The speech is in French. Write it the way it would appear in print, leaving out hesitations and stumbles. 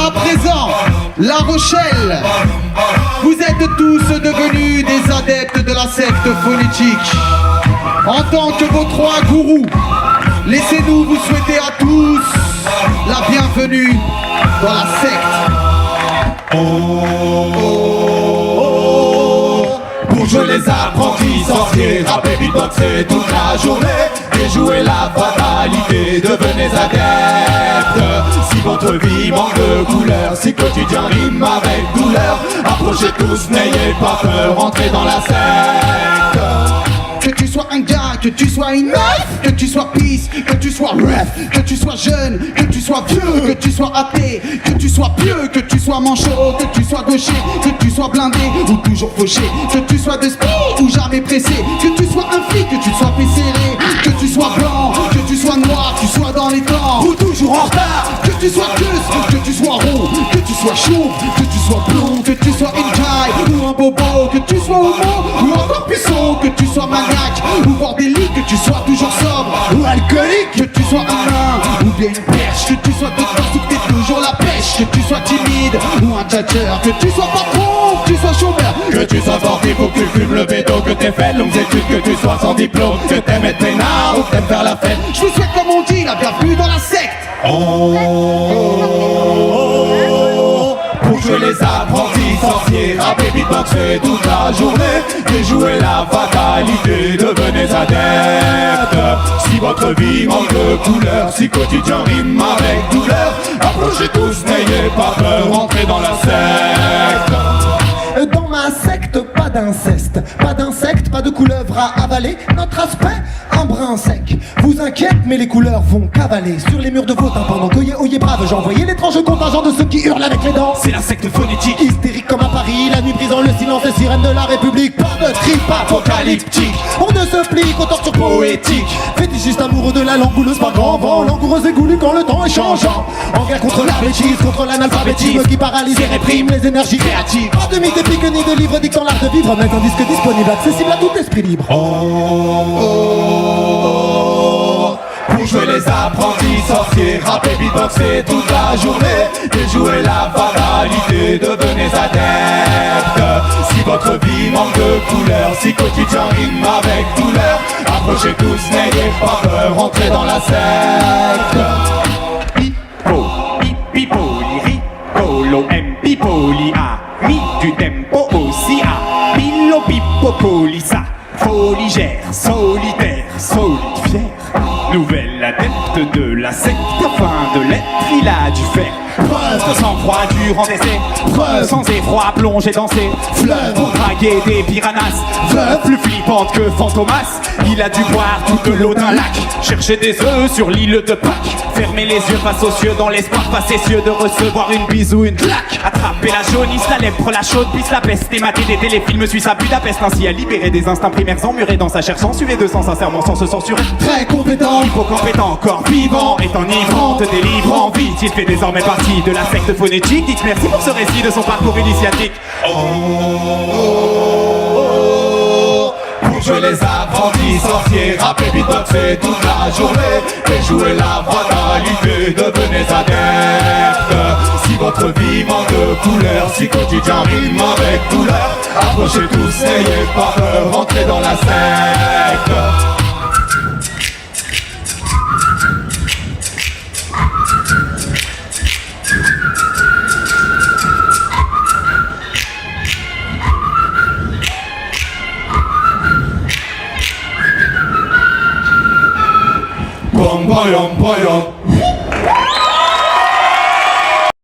À présent, La Rochelle, vous êtes tous devenus des adeptes de la secte phonétique. En tant que vos trois gourous, laissez-nous vous souhaiter à tous la bienvenue dans la secte. Pour jouer les apprentis sorciers, rapper, beatboxer toute la journée, déjouer la fatalité, devenez adeptes. Si votre vie manque de couleur, si quotidien rime avec douleur, approchez tous, n'ayez pas peur, entrez dans la secte. Que tu sois un gars, que tu sois une meuf, que tu sois peace, que tu sois ref, que tu sois jeune, que tu sois vieux, que tu sois athée, que tu sois pieux, que tu sois manchot, que tu sois gaucher, que tu sois blindé ou toujours fauché, que tu sois de speed ou jamais pressé, que tu sois un flic, que tu sois serré, que tu sois blanc, que tu sois noir, que tu sois dans les temps ou toujours en retard, que tu sois que tu sois rond, que tu sois chauve, que tu sois blond, que tu sois une taille ou un bobo, que tu sois homo ou encore puissant, que tu sois maniaque ou bordélique, que tu sois toujours sobre ou alcoolique, que tu sois un nain ou bien une perche, que tu sois de force ou que t'aies toujours la pêche, que tu sois timide ou un tchatcheur, que tu sois patron, que tu sois chômeur, que tu sois sportif ou que tu fumes le béton, que t'aies fait de longues études, que tu sois sans diplôme, que t'aimes être peinard ou que t'aimes faire la fête. Je vous souhaite, comme on dit, la bienvenue dans la secte. Pour jouer les apprentis sorciers, rapper, beatboxer toute la journée, déjouer la fatalité, devenez adeptes. Si votre vie manque de couleur, si quotidien rime avec douleur, approchez tous, n'ayez pas peur, entrez dans la secte. Dans ma secte, pas d'inceste, pas d'insectes, pas de couleuvres à avaler. Notre aspect, un brin sec. Vous inquiète, mais les couleurs vont cavaler sur les murs de vos tympans. Donc oyez brave, j'ai envoyé l'étrange contingent de ceux qui hurlent avec les dents. C'est la secte phonétique, hystérique comme à Paris, la nuit brisant le silence des sirènes de la République. Pas de trip apocalyptique, on ne se plie qu'aux tortures poétiques. Fétichiste amoureux de la langue bouleuse par grand vent, langoureuse et goulue quand le temps est changeant. En guerre contre la bêtise, contre l'analphabétisme qui paralyse et réprime les énergies créatives. Pas de mythe épique ni de livre dictant l'art de vivre, mais un disque disponible, accessible à tout esprit libre. Pour jouer les apprentis sorciers, rapper, beatboxer toute la journée, déjouer la fatalité, devenez adeptes. Si votre vie manque de couleur, si quotidien rime avec douleur, approchez tous, n'ayez pas peur, entrez dans la secte. Pipo, pipoli, ripolo, pipoli, a mis du tempo aussi, a pilo, pipo, polissa, foligère, solitaire, solide, fier. Nouvelle adepte de la secte, afin de l'être, il a dû faire preuve de sang-froid durant des essais, preuve sans effroi, plonger dans ses fleuves pour draguer des piranhas, veuve plus flippante que Fantomas. Il a dû boire toute l'eau d'un lac, chercher des œufs sur l'île de Pâques, fermer les yeux face aux cieux dans l'espoir facétieux de recevoir une bise ou une claque. Attraper la jaunisse, la lèpre, la chaude, pisse la peste, et mater des téléfilms suisses à Budapest, ainsi à libérer des instincts primaires emmurés dans sa chair sensuée de sang sincèrement sans se censurer. Très compétent, Hypocompétent, encore vivant, est enivrant, te délivrant vite. Il fait désormais partie de la secte phonétique. Dites merci pour ce récit de son parcours initiatique. Pour jouer les apprentis sorciers, rapper, beatboxer toute la journée, déjouer la fatalité, devenez adeptes. Si votre vie manque de couleur, si quotidien rime avec douleur, approchez tous, n'ayez pas peur, entrez dans la secte. Bom, boyom, boyom.